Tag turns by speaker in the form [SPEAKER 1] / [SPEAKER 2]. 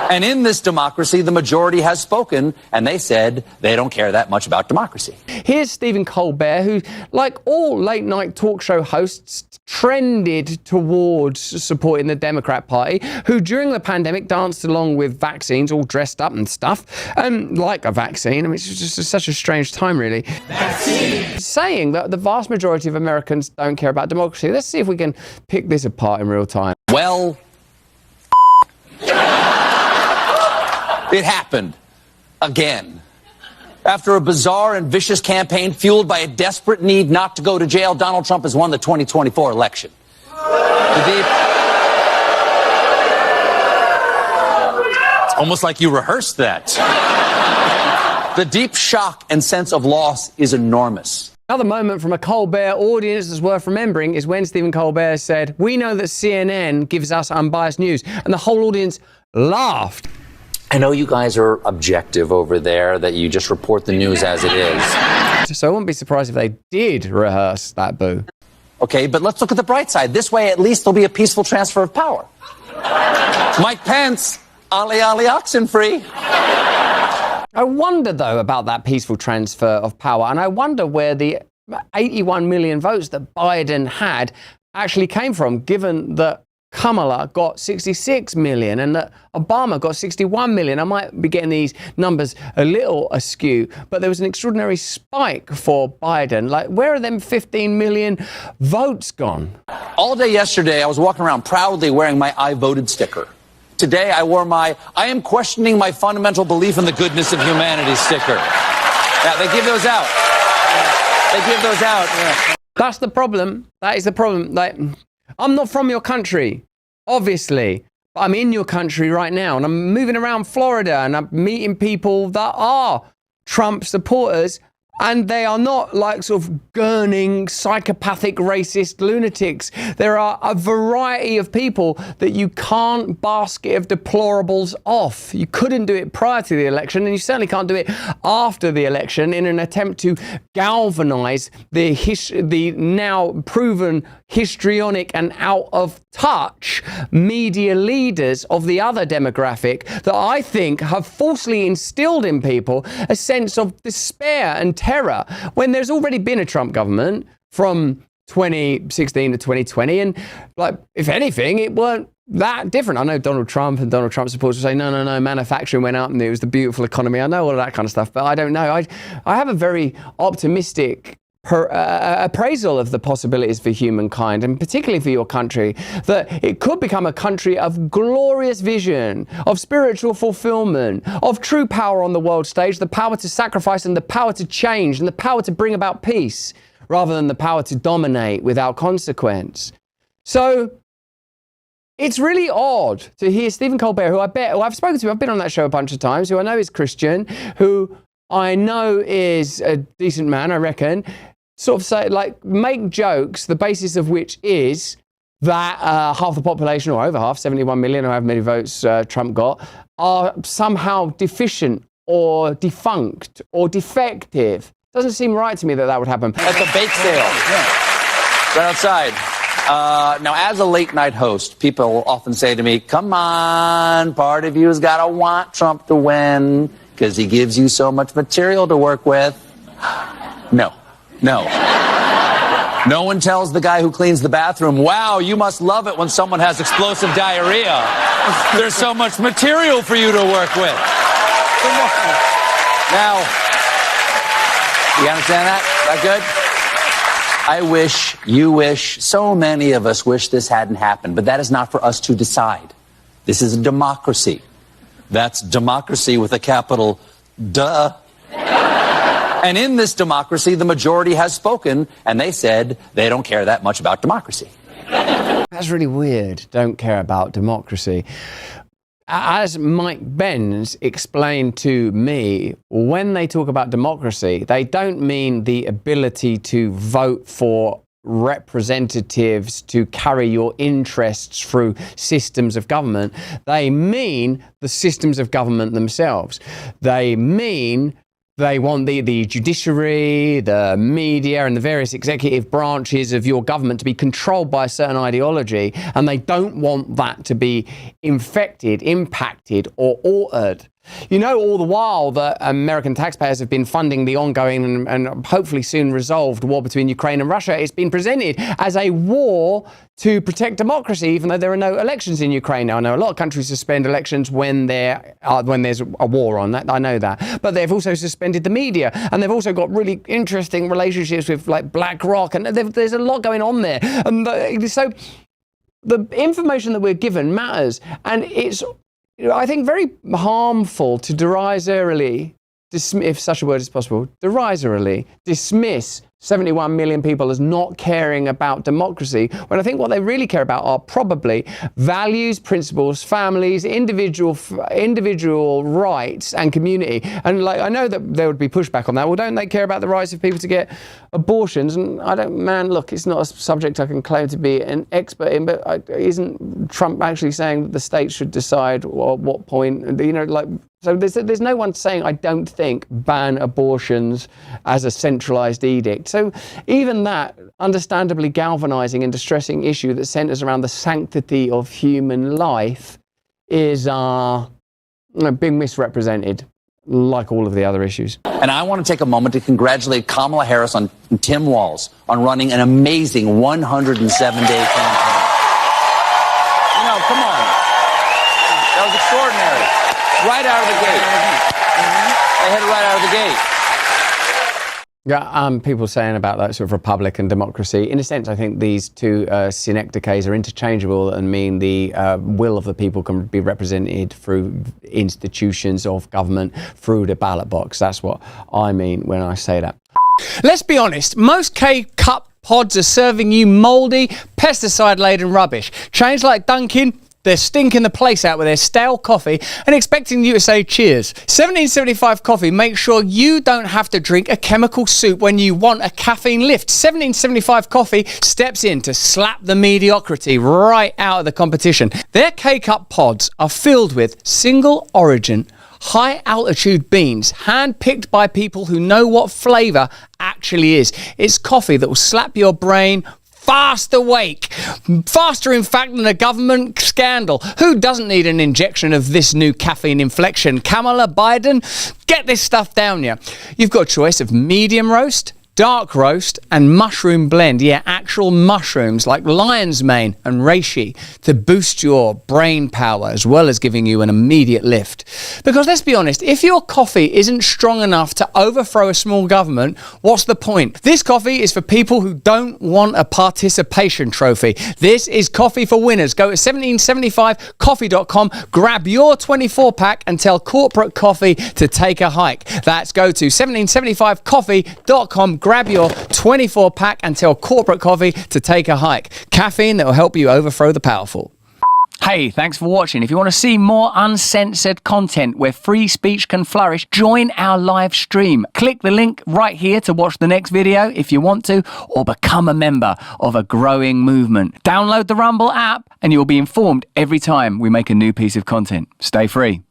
[SPEAKER 1] And in this democracy, the majority has spoken, and they said they don't care that much about democracy.
[SPEAKER 2] Here's Stephen Colbert, who, like all late-night talk show hosts, trended towards supporting the Democrat Party, who during the pandemic danced along with vaccines, all dressed up and stuff, and like a vaccine. I mean, it's just such a strange time, really. Vaccine! Saying that the vast majority of Americans don't care about democracy. Let's see if we can pick this apart in real time.
[SPEAKER 1] Well, it happened again. After a bizarre and vicious campaign fueled by a desperate need not to go to jail, Donald Trump has won the 2024 election. It's almost like you rehearsed that. The deep shock and sense of loss is enormous.
[SPEAKER 2] Another moment from a Colbert audience that's worth remembering is when Stephen Colbert said, "We know that CNN gives us unbiased news," and the whole audience laughed.
[SPEAKER 1] I know you guys are objective over there, that you just report the news as it is.
[SPEAKER 2] So I wouldn't be surprised if they did rehearse that boo.
[SPEAKER 1] Okay, but let's look at the bright side. This way, at least there'll be a peaceful transfer of power. Mike Pence, ollie ollie oxen free.
[SPEAKER 2] I wonder, though, about that peaceful transfer of power, and I wonder where the 81 million votes that Biden had actually came from, given that Kamala got 66 million and that Obama got 61 million. I might be getting these numbers a little askew, but there was an extraordinary spike for Biden. Like, where are them 15 million votes gone?
[SPEAKER 1] All day yesterday, I was walking around proudly wearing my I voted sticker. Today, I wore my I am questioning my fundamental belief in the goodness of humanity sticker. Yeah, they give those out. They give those out. Yeah.
[SPEAKER 2] That's the problem. That is the problem. Like, I'm not from your country, obviously, but I'm in your country right now, and I'm moving around Florida, and I'm meeting people that are Trump supporters, and they are not like sort of gurning, psychopathic, racist lunatics. There are a variety of people that you can't basket of deplorables off. You couldn't do it prior to the election, and you certainly can't do it after the election in an attempt to galvanize the now proven histrionic and out of touch media leaders of the other demographic that I think have falsely instilled in people a sense of despair and terror when there's already been a Trump government from 2016 to 2020, and like, if anything, it weren't that different. I know Donald Trump and Donald Trump supporters will say, no, manufacturing went up and it was the beautiful economy. I know all of that kind of stuff, but I don't know. I have a very optimistic appraisal of the possibilities for humankind, and particularly for your country, that it could become a country of glorious vision, of spiritual fulfillment, of true power on the world stage, the power to sacrifice and the power to change and the power to bring about peace, rather than the power to dominate without consequence. So it's really odd to hear Stephen Colbert, who I've spoken to, I've been on that show a bunch of times, who I know is Christian, who I know is a decent man, I reckon, sort of say, like, make jokes, the basis of which is that half the population, or over half, 71 million, or however many votes Trump got, are somehow deficient or defunct or defective. Doesn't seem right to me that that would happen.
[SPEAKER 1] At the bake sale, right outside. Now, as a late night host, people often say to me, come on, part of you's got to want Trump to win because he gives you so much material to work with. No. No one tells the guy who cleans the bathroom, wow, you must love it when someone has explosive diarrhea. There's so much material for you to work with. Now, you understand that? That good? I wish, you wish, so many of us wish this hadn't happened, but that is not for us to decide. This is a democracy. That's democracy with a capital duh. And in this democracy, the majority has spoken, and they said they don't care that much about democracy.
[SPEAKER 2] That's really weird, don't care about democracy. As Mike Benz explained to me, when they talk about democracy, they don't mean the ability to vote for representatives to carry your interests through systems of government. They mean the systems of government themselves. They mean They want the judiciary, the media, and the various executive branches of your government to be controlled by a certain ideology, and they don't want that to be infected, impacted, or altered. You know, all the while that American taxpayers have been funding the ongoing and hopefully soon resolved war between Ukraine and Russia, it's been presented as a war to protect democracy, even though there are no elections in Ukraine. Now, I know a lot of countries suspend elections when there's a war on. That I know that. But they've also suspended the media, and they've also got really interesting relationships with like BlackRock, and there's a lot going on there. And so the information that we're given matters, and it's, I think, very harmful to derisorily, if such a word is possible, derisorily dismiss 71 million people as not caring about democracy, when I think what they really care about are probably values, principles, families, individual rights and community. And like, I know that there would be pushback on that. Well, don't they care about the rights of people to get abortions? And look, it's not a subject I can claim to be an expert in, but isn't Trump actually saying that the states should decide at what point, so there's no one saying, I don't think, ban abortions as a centralized edict. So even that understandably galvanizing and distressing issue that centers around the sanctity of human life is being misrepresented, like all of the other issues.
[SPEAKER 1] And I want to take a moment to congratulate Kamala Harris and Tim Walz on running an amazing 107-day campaign. Come on. That was extraordinary. Right out of the gate. They hit it right out of the gate.
[SPEAKER 2] Yeah, people saying about that sort of republic and democracy. In a sense, I think these two synecdoches are interchangeable and mean the will of the people can be represented through institutions of government, through the ballot box. That's what I mean when I say that. Let's be honest, most K-Cup pods are serving you mouldy, pesticide-laden rubbish. Chains like Dunkin', they're stinking the place out with their stale coffee and expecting you to say cheers. 1775 Coffee makes sure you don't have to drink a chemical soup when you want a caffeine lift. 1775 Coffee steps in to slap the mediocrity right out of the competition. Their K-Cup pods are filled with single origin, high altitude beans, hand-picked by people who know what flavour actually is. It's coffee that will slap your brain fast awake. Faster, in fact, than a government scandal. Who doesn't need an injection of this new caffeine inflection? Kamala Biden? Get this stuff down you. You've got a choice of medium roast, dark roast and mushroom blend. Yeah, actual mushrooms like lion's mane and reishi to boost your brain power as well as giving you an immediate lift. Because let's be honest, if your coffee isn't strong enough to overthrow a small government, what's the point? This coffee is for people who don't want a participation trophy. This is coffee for winners. Go to 1775coffee.com, grab your 24-pack and tell Corporate Coffee to take a hike. That's go to 1775coffee.com, grab your 24-pack and tell Corporate Coffee to take a hike. Caffeine that will help you overthrow the powerful. Hey, thanks for watching. If you want to see more uncensored content where free speech can flourish, join our live stream. Click the link right here to watch the next video if you want to, or become a member of a growing movement. Download the Rumble app and you'll be informed every time we make a new piece of content. Stay free.